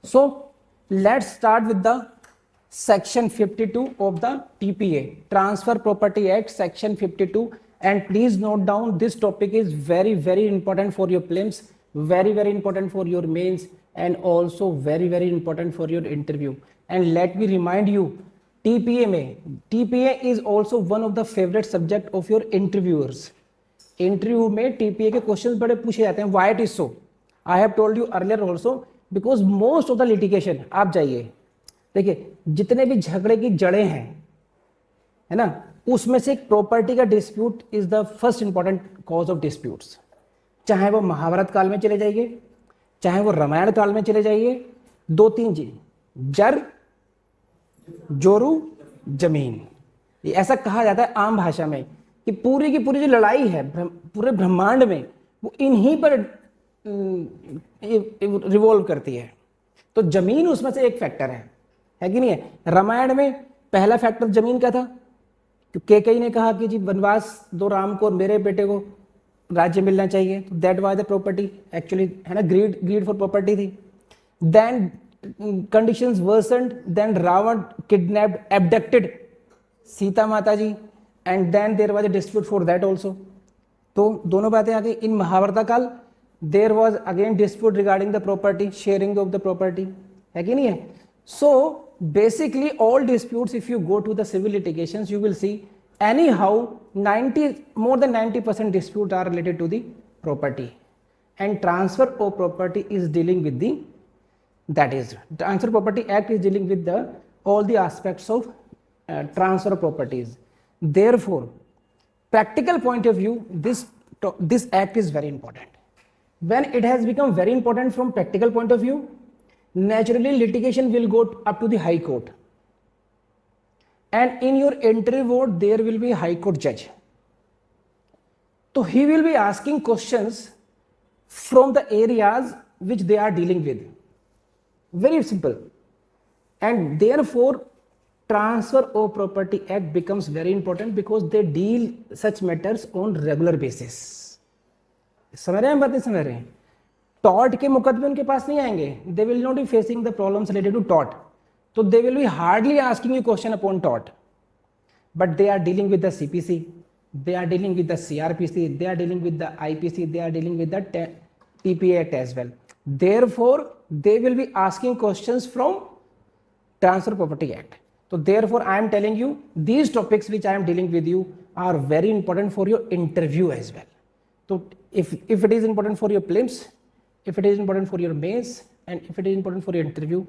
So let's start with the section 52 of the TPA, Transfer Property Act, section 52. And please note down, this topic is very, very important for your prelims, very, very important for your mains, and also very, very important for your interview. And let me remind you, TPA is also one of the favorite subject of your interviewers. Interview में TPA के questions बड़े पूछे जाते हैं. Why it is so? I have told you earlier also, because most of the litigation, आप जाइए देखिए, जितने भी झगड़े की जड़ें हैं, है ना, उसमें से एक प्रॉपर्टी का dispute is the first important cause of disputes. चाहे वो महाभारत काल में चले जाइए, चाहे वो रामायण काल में चले जाइए, दो तीन चीज, जर जोरू जमीन, ये ऐसा कहा जाता है आम भाषा में कि पूरी की पूरी जो लड़ाई है पूरे ब्रह्मांड में, वो इन्हीं पर रिवॉल्व करती है. तो जमीन उसमें से एक फैक्टर है कि नहीं है? रामायण में पहला फैक्टर जमीन का था, कैकेयी ने कहा कि जी वनवास दो राम को और मेरे बेटे को राज्य मिलना चाहिए, तो that was the property actually, है ना, ग्रीड फॉर प्रॉपर्टी थी. Then conditions worsened, then Ravan kidnapped, abducted Sita Mata ji, and then there was a dispute for that also. तो दोनों बातें आ गई. In Mahabharat kaal there was again dispute regarding the property, sharing of the property, है कि नहीं है? सो basically all disputes, if you go to the civil litigations, you will see anyhow 90 more than 90% disputes are related to the property, and transfer of property is dealing with the, that is Transfer Property Act is dealing with the all the aspects of transfer of properties. Therefore, practical point of view, this act is very important. When it has become very important from practical point of view, naturally litigation will go up to the high court, and in your entry board there will be a high court judge. So he will be asking questions from the areas which they are dealing with. Very simple. And therefore Transfer of Property Act becomes very important because they deal such matters on regular basis. समझ रहे हैं बात? नहीं समझ रहे हैं? Tort के मुकदमे उनके पास नहीं आएंगे. They will not be facing the problems related to tort, तो they will be hardly asking you question upon tort, but they are dealing with the CPC, they are dealing with the CrPC, they are dealing with the IPC, they are dealing with the TPA act as well. Therefore they will be asking questions from transfer property act. So therefore I am telling you, these topics which I am dealing with you are very important for your interview as well. So if it is important for your prelims, if it is important for your mains, and if it is important for your interview,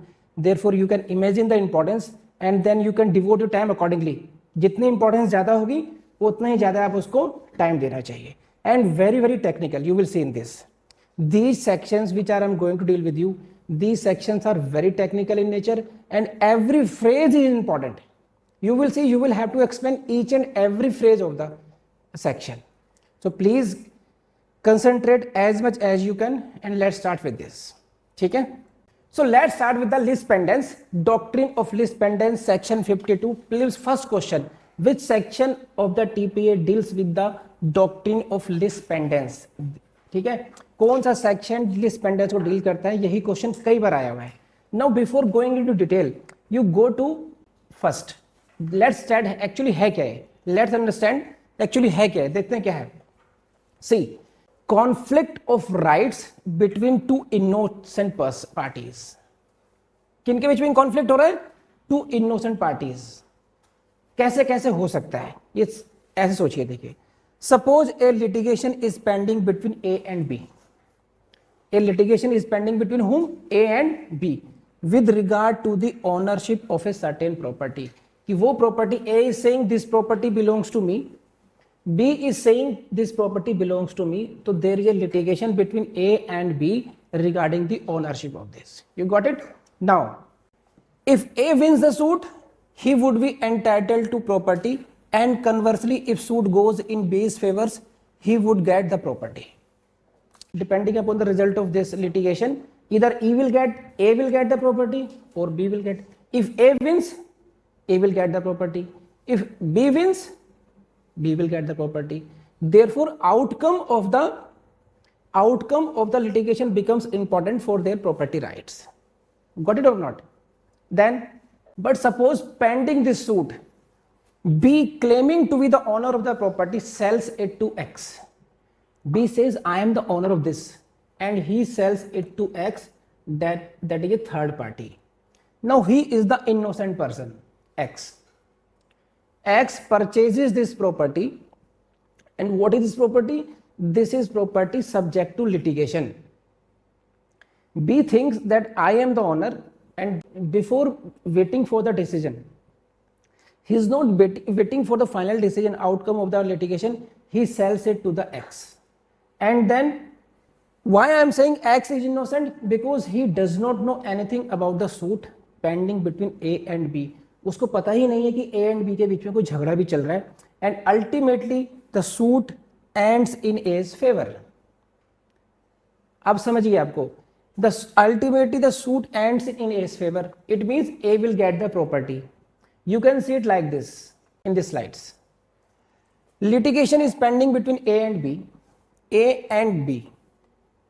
therefore you can imagine the importance and then you can devote your time accordingly. जितनी importance ज़्यादा होगी उतना ही ज़्यादा आप उसको time देना चाहिए. And very very technical, you will see in this. These sections which I am going to deal with you, these sections are very technical in nature and every phrase is important. You will see, you will have to explain each and every phrase of the section. So please concentrate as much as you can and let's start with this. ठीक है? So let's start with the lis pendens, doctrine of lis pendens, section 52. Please, first question, which section of the TPA deals with the doctrine of lis pendens? ठीक है, कौन सा section lis pendens को deal करता है? यही question कई बार आया हुआ है. Now before going into detail, you go to first, let's start. Actually है क्या है? लेट्स अंडरस्टैंड एक्चुअली है क्या है. देखते हैं क्या है. See, conflict of rights between two innocent parties. किनके बीच में कॉन्फ्लिक्ट हो रहा है? Two innocent parties. कैसे कैसे हो सकता है ये? ऐसे सोचिए, देखिए, suppose a litigation is pending between A and B. A litigation is pending between whom? A and B, with regard to the ownership of a certain property. कि वो property, A is saying this property belongs to me, B is saying this property belongs to me. So there is a litigation between A and B regarding the ownership of this. You got it? Now, if A wins the suit, he would be entitled to property. And conversely, if suit goes in B's favors, he would get the property. Depending upon the result of this litigation, either A will get the property or B will get. If A wins, A will get the property. If B wins, B will get the property. Therefore, outcome of the litigation becomes important for their property rights. Got it or not? Then, but suppose pending this suit, B claiming to be the owner of the property sells it to X. B says, I am the owner of this, and he sells it to X, that is a third party. Now he is the innocent person, X. X purchases this property, and what is this property? This is property subject to litigation. B thinks that I am the owner, and before waiting for the decision, he is not waiting for the final decision outcome of the litigation, he sells it to the X. And then why I am saying X is innocent? Because he does not know anything about the suit pending between A and B. उसको पता ही नहीं है कि A and B के बीच में कोई झगड़ा भी चल रहा है, and ultimately the suit ends in A's favor. अब समझिए आपको, ultimately the suit ends in A's favor. It means A will get the property. You can see it like this in the slides. Litigation is pending between A and B. A and B.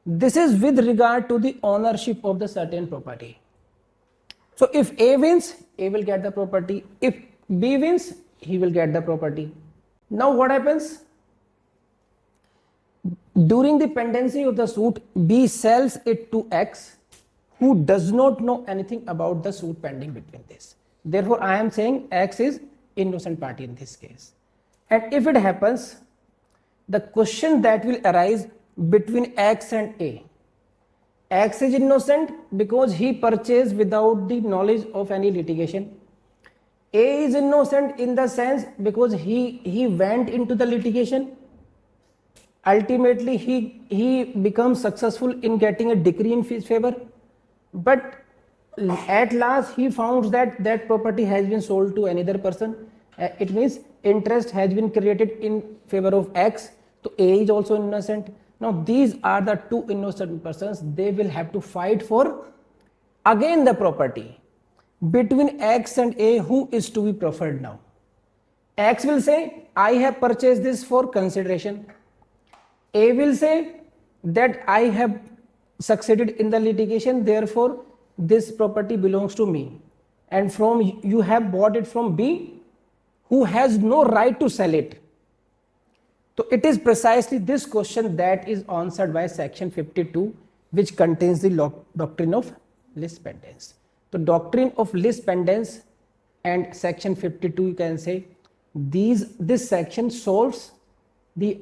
This is with regard to the ownership of the certain property. So if A wins, A will get the property. If B wins, he will get the property. Now what happens? During the pendency of the suit, B sells it to X, who does not know anything about the suit pending between this. Therefore, I am saying X is innocent party in this case. And if it happens, the question that will arise between X and A. X is innocent because he purchased without the knowledge of any litigation. A is innocent in the sense because he went into the litigation. Ultimately, he becomes successful in getting a decree in his favor. But at last, he found that that property has been sold to another person. It means interest has been created in favor of X. So A is also innocent. Now these are the two innocent persons. They will have to fight for again the property. Between X and A, who is to be preferred now? X will say, I have purchased this for consideration. A will say that I have succeeded in the litigation, therefore this property belongs to me. And from you have bought it from B, who has no right to sell it. So it is precisely this question that is answered by section 52, which contains the doctrine of lis pendens. The doctrine of lis pendens and section 52, you can say, this section solves the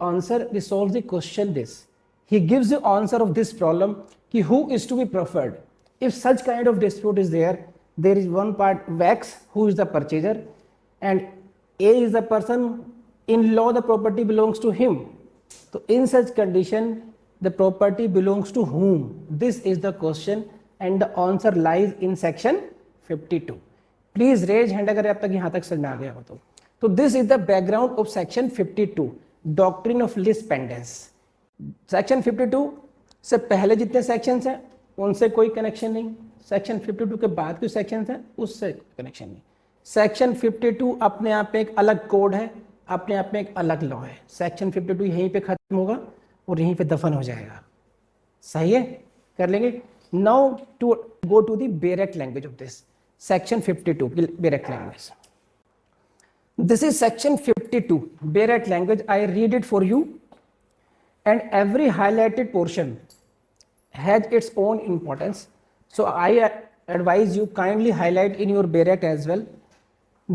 question this. He gives the answer of this problem, who is to be preferred. If such kind of dispute is there is one part X who is the purchaser and A is the person, in law the property belongs to him. So in such condition, the property belongs to whom? This is the question and the answer lies in section 52. Please raise hand अगर आप तक यहाँ तक समझ में आ गया हो तो. So this is the background of section 52, doctrine of lis pendens. Section 52 से पहले जितने sections हैं उनसे कोई कनेक्शन नहीं. सेक्शन 52 के बाद के सेक्शंस हैं उससे कनेक्शन नहीं. सेक्शन 52 अपने आप में एक अलग कोड है, अपने आप में एक अलग लॉ है. सेक्शन 52 यहीं पे खत्म होगा और यहीं पे दफन हो जाएगा. सही है, कर लेंगे. Now to go to the bare act language of this section 52 bare act language. This is section 52 bare act language. I read it for you and every highlighted portion has its own importance. So I advise you kindly highlight in your berak as well.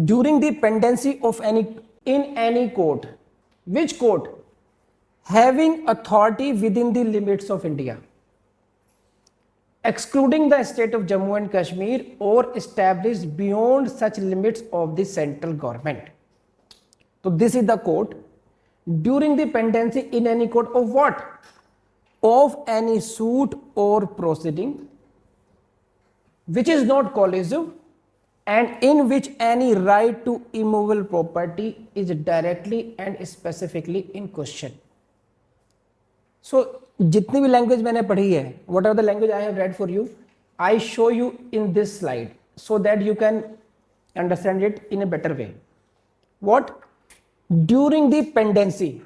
During the pendency of any court, which court? Having authority within the limits of India, excluding the state of Jammu and Kashmir or established beyond such limits of the central government. So this is the court. During the pendency in any court of what? Of any suit or proceeding which is not collusive and in which any right to immovable property is directly and specifically in question. So जितनी भी language मैंने पढ़ी है, what are the language I have read for you, I show you in this slide so that you can understand it in a better way. What? During the pendency.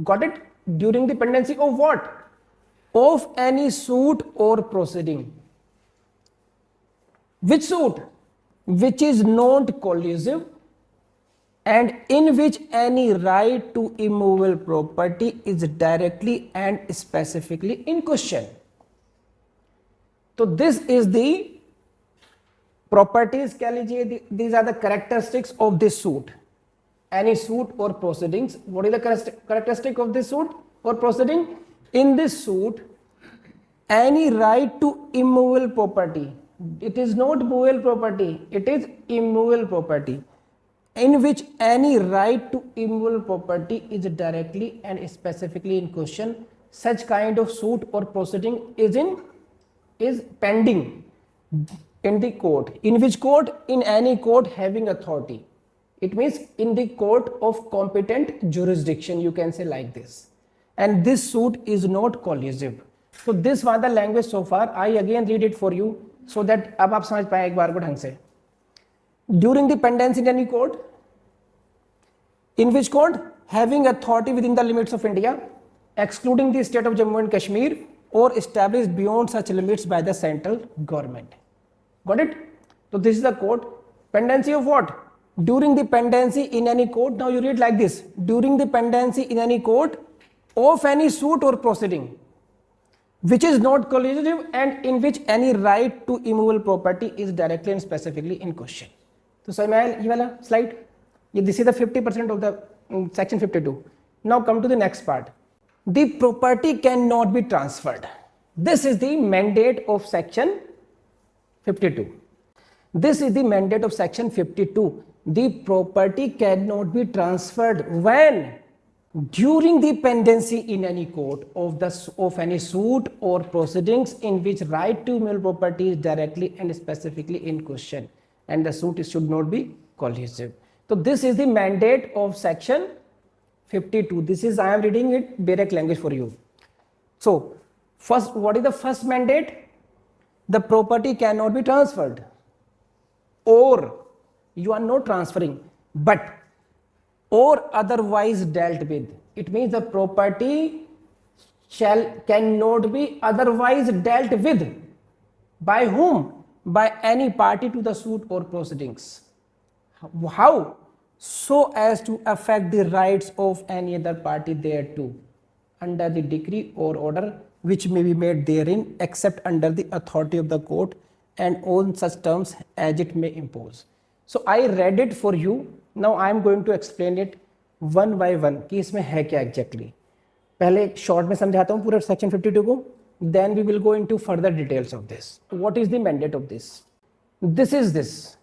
Got it? During the pendency of what? Of any suit or proceeding Which suit? Which is not collusive and in which any right to immovable property is directly and specifically in question. So this is the properties, कह लीजिए, these are the characteristics of this suit. Any suit or proceedings. What is the characteristic of this suit or proceeding? In this suit, any right to immovable property. It is not movable property, it is immovable property. In which any right to immovable property is directly and specifically in question. Such kind of suit or proceeding is pending in the court. In which court? In any court having authority. It means in the court of competent jurisdiction, you can say like this. And this suit is not collusive. So this was the language so far. I again read it for you so that अब आप समझ पाए एक बार को ढंग से. During the pendency in any court, in which court? Having authority within the limits of India, excluding the state of Jammu and Kashmir, or established beyond such limits by the central government. Got it? So this is the court. Pendency of what? During the pendency in any court. Now you read like this. During the pendency in any court of any suit or proceeding which is not collusive and in which any right to immovable property is directly and specifically in question. So समझ में आया ये वाला slide? This is the 50% of the section 52. Now come to the next part. The property cannot be transferred. This is the mandate of section 52. This is the mandate of section 52. The property cannot be transferred when? During the pendency in any court of any suit or proceedings in which right to immovable property is directly and specifically in question, and the suit should not be collusive. So this is the mandate of section 52. This is, I am reading it direct language for you. So first, what is the first mandate? The property cannot be transferred, or you are not transferring, but or otherwise dealt with. It means the property cannot be otherwise dealt with. By whom? By any party to the suit or proceedings. How? So as to affect the rights of any other party thereto, under the decree or order which may be made therein, except under the authority of the court and on such terms as it may impose. So I read it for you. Now I am going to explain it one by one कि इसमें है क्या exactly. पहले short में समझाता हूँ पूरा section 52 को, then we will go into further details of this. What is the mandate of this? This is this.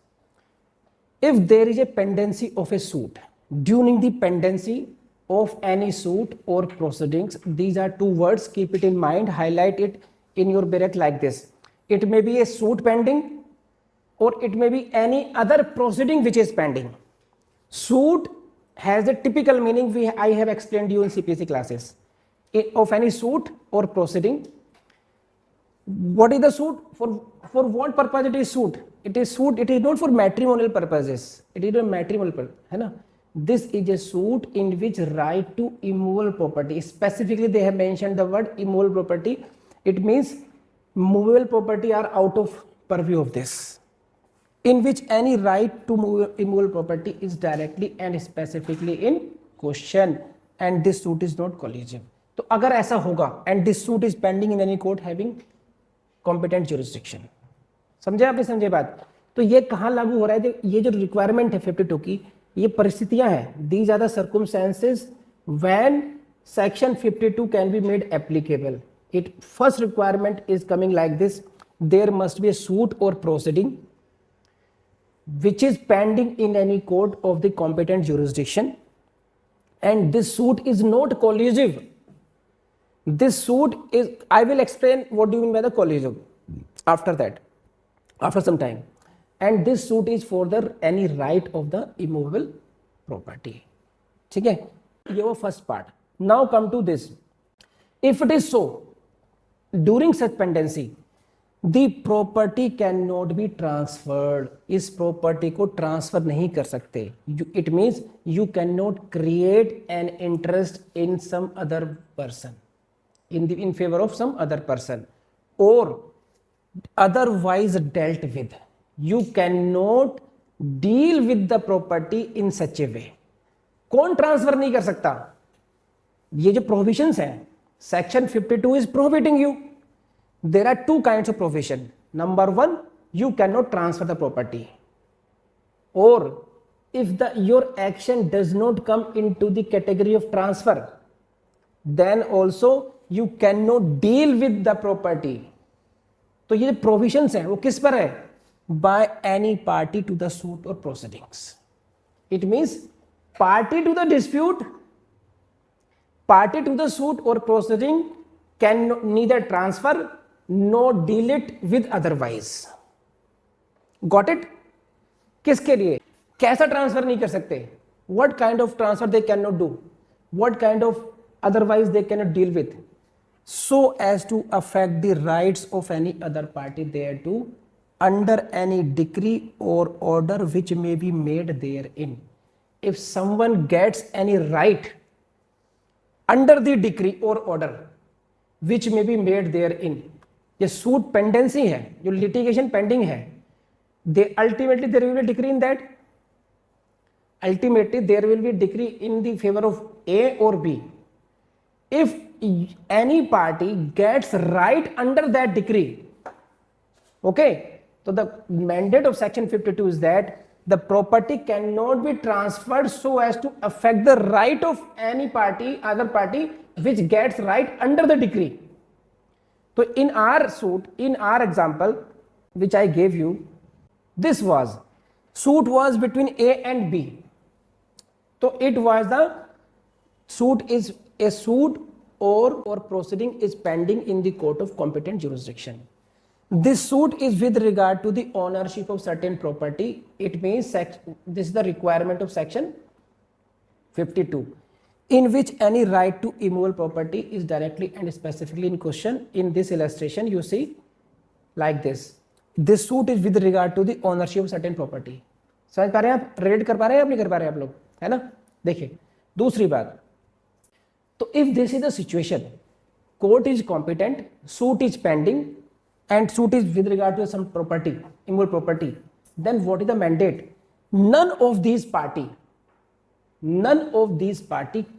If there is a pendency of a suit, during the pendency of any suit or proceedings, these are two words, keep it in mind, highlight it in your bracket like this. It may be a suit pending, or it may be any other proceeding which is pending. Suit has a typical meaning I have explained you in CPSC classes. Of any suit or proceeding. What is the suit? For what purpose it is suit? It is suit, it is not for matrimonial purposes. It is not matrimonial purpose. है ना? This is a suit in which right to immovable property. Specifically they have mentioned the word immovable property. It means movable property are out of purview of this. In which any right to immovable property is directly and specifically in question, and this suit is not collusive. तो अगर ऐसा होगा and this suit is pending in any court having competent jurisdiction. समझे आपने? समझे बात? तो ये कहाँ लागू हो रहा है? ये जो रिक्वायरमेंट है 52 की, ये परिस्थितियां हैं. These are the circumstances when section 52 can be made applicable. It first requirement is coming like this. There must be a suit or proceeding which is pending in any court of the competent jurisdiction, and this suit is not collusive. This suit is, I will explain what do you mean by the collusive after that, after some time. And this suit is for the any right of the immovable property. ठीक है? ये वो first part. Now come to this. If it is so, during such pendency, the property cannot be transferred. इस property को transfer नहीं कर सकते. It means you cannot create an interest in some other person, in favor of some other person, or otherwise dealt with. you cannot deal with the property in such a way. कौन transfer नहीं कर सकता? ये जो provisions हैं, section 52 is prohibiting you. There are two kinds of provision. Number one, you cannot transfer the property, or if your action does not come into the category of transfer, then also you cannot deal with the property. तो ये provisions हैं वो किस पर है? By any party to the suit or proceedings. It means party to the dispute, party to the suit or proceeding can neither transfer nor deal it with otherwise. Got it? किसके लिए? कैसा transfer नहीं कर सकते? What kind of transfer they cannot do? What kind of otherwise they cannot deal with? So as to affect the rights of any other party thereto, under any decree or order which may be made therein. If someone gets any right under the decree or order which may be made therein, ये suit pendency है, जो litigation pending है, they ultimately there will be a decree in that. Ultimately there will be a decree in the favor of A or B. If any party gets right under that decree, okay, so the mandate of section 52 is that the property cannot be transferred so as to affect the right of any party, other party, which gets right under the decree. So in our suit, in our example, which I gave you, this was, suit was between A and B. So it was the suit is a suit or proceeding is pending in the court of competent jurisdiction. This suit is with regard to the ownership of certain property. It means this is the requirement of section 52, in which any right to immovable property is directly and specifically in question. In this illustration, you see like this. This suit is with regard to the ownership of certain property. समझ पा रहे हैं आप? Red कर पा रहे हैं आप? नहीं कर पा रहे हैं आप लोग, है ना? देखिए दूसरी बात, तो if this is the situation, court is competent, suit is pending, and suit is with regard to some property, immovable property, then what is the mandate? None of these party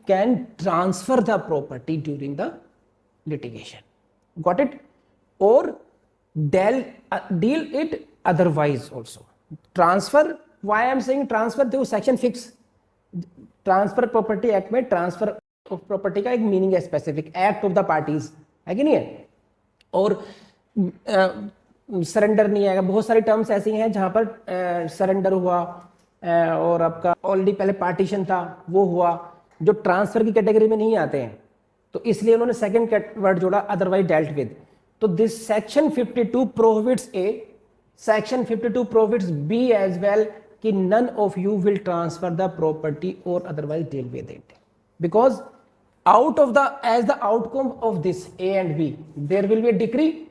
can transfer the property during the litigation. Got it? Or deal it otherwise also. Transfer, why I am saying transfer, देखो section fix, transfer property act में transfer of property का एक meaning है, specific act of the parties है कि नहीं है, और सरेंडर नहीं आएगा. बहुत सारी टर्म्स ऐसी हैं जहां पर सरेंडर हुआ और आपका ऑलरेडी पहले पार्टीशन था वो हुआ, जो ट्रांसफर की कैटेगरी में नहीं आते हैं, तो इसलिए उन्होंने सेकंड वर्ड जोड़ा, अदरवाइज डेल्ट विद. तो this section 52 prohibits A, section 52 prohibits B as well, कि none of you will transfer the property or otherwise deal with it, because out of the, as the outcome of this A and B, there will be a decree.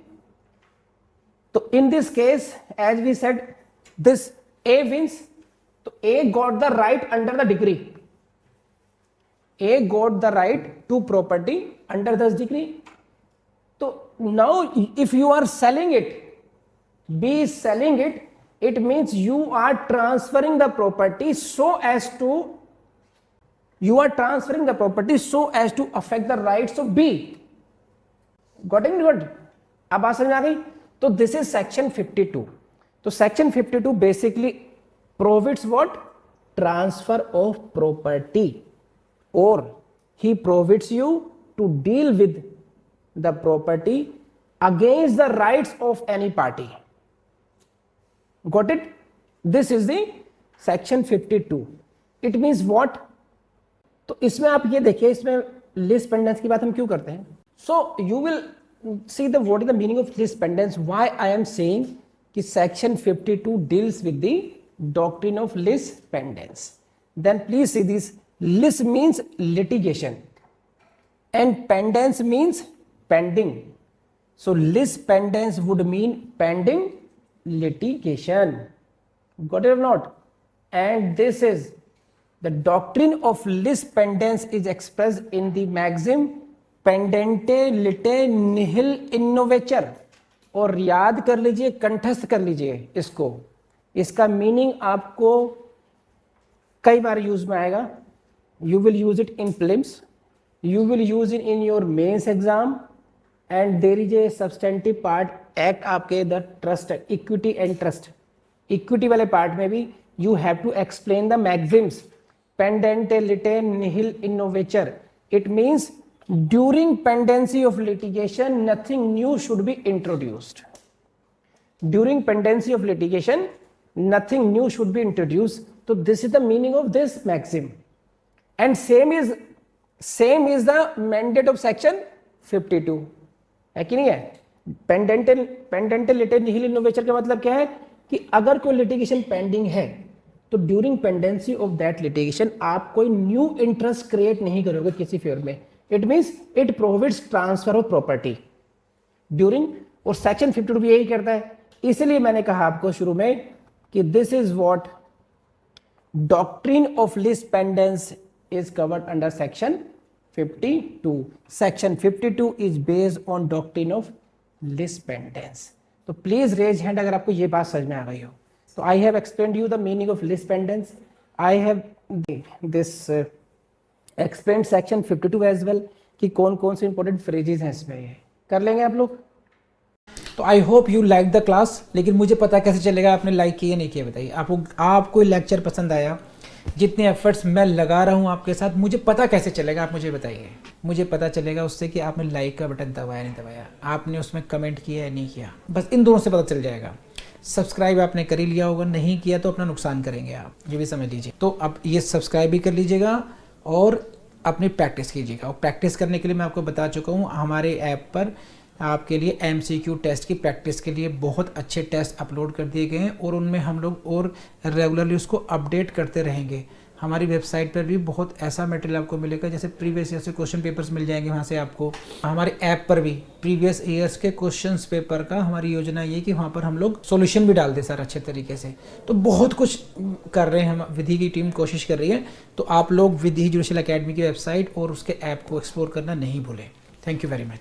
So in this case, as we said, this A wins, so A got the right under the decree. A got the right to property under this decree. So now if you are selling it, B is selling it, it means you are transferring the property so as to affect the rights of B. Got it? Good. अब बात समझ आ गई? तो this is section 52. तो section 52 basically prohibits what? Transfer of property, or he prohibits you to deal with the property against the rights of any party. Got it? This is the section 52. It means what? तो इसमें आप ये देखिए, इसमें lease pendens की बात हम क्यों करते हैं? So you will see the what is the meaning of lease pendens. Why I am saying कि section 52 deals with the doctrine of lease pendens. Then please see this. Lease means litigation and pendens means pending. So lease pendens would mean pending litigation. Got it or not? And this is the doctrine of lis pendens is expressed in the maxim pendente lite nihil innovator. और याद कर लीजिए, कंठस्थ कर लीजिए इसको, इसका meaning आपको कई बार यूज में आएगा. You will use it in prelims, you will use it in your mains exam, and there is a substantive part act आपके the trust equity and trust. equity वाले part में भी you have to explain the maxims pendente lite nihil innovator. It means during pendency of litigation nothing new should be introduced. During pendency of litigation nothing new should be introduced. So this is the meaning of this maxim, and same is the mandate of section 52 है कि नहीं है. पेंडेंटल लिटे निहिल innovator का मतलब क्या है कि अगर कोई लिटिगेशन पेंडिंग है तो during pendency of that litigation आप कोई न्यू इंटरेस्ट क्रिएट नहीं करोगे किसी फेवर में. It means it prohibits transfer of property during, और सेक्शन 52 भी यही करता है. इसलिए मैंने कहा आपको शुरू में कि this is what doctrine of lease pendens is covered under section 52. Section 52 is based on doctrine of lis pendens. तो प्लीज रेज हैंड अगर आपको ये बात समझ में आ गई हो. तो I have explained you the meaning of lis pendens. I have this explained section 52 as well कि कौन कौन से इंपॉर्टेंट फ्रेजेस हैं इसमें. कर लेंगे आप लोग. तो I hope you like the class. लेकिन मुझे पता कैसे चलेगा आपने लाइक किया नहीं किया, बताइए. आपको लेक्चर पसंद आया, जितने एफर्ट्स मैं लगा रहा हूँ आपके साथ, मुझे पता कैसे चलेगा आप मुझे बताइए. मुझे पता चलेगा उससे कि आपने लाइक का बटन दबाया नहीं दबाया, आपने उसमें कमेंट किया या नहीं किया. बस इन दोनों से पता चल जाएगा. सब्सक्राइब आपने कर ही लिया होगा, नहीं किया तो अपना नुकसान करेंगे आप, ये भी समझ लीजिए. तो अब ये सब्सक्राइब भी कर लीजिएगा और अपनी प्रैक्टिस कीजिएगा. और प्रैक्टिस करने के लिए मैं आपको बता चुका हूँ, हमारे ऐप पर आपके लिए MCQ टेस्ट की प्रैक्टिस के लिए बहुत अच्छे टेस्ट अपलोड कर दिए गए हैं, और उनमें हम लोग और रेगुलरली उसको अपडेट करते रहेंगे. हमारी वेबसाइट पर भी बहुत ऐसा मटेरियल आपको मिलेगा, जैसे प्रीवियस ईयर से क्वेश्चन पेपर्स मिल जाएंगे वहाँ से आपको. हमारे ऐप पर भी प्रीवियस ईयर्स के क्वेश्चन पेपर का हमारी योजना ये कि वहाँ पर हम लोग सॉल्यूशन भी डाल दें सर अच्छे तरीके से. तो बहुत कुछ कर रहे हैं हम, विधि की टीम कोशिश कर रही है. तो आप लोग विधि जुडिशियल अकेडमी की वेबसाइट और उसके ऐप को एक्सप्लोर करना नहीं भूलें. Thank you very much.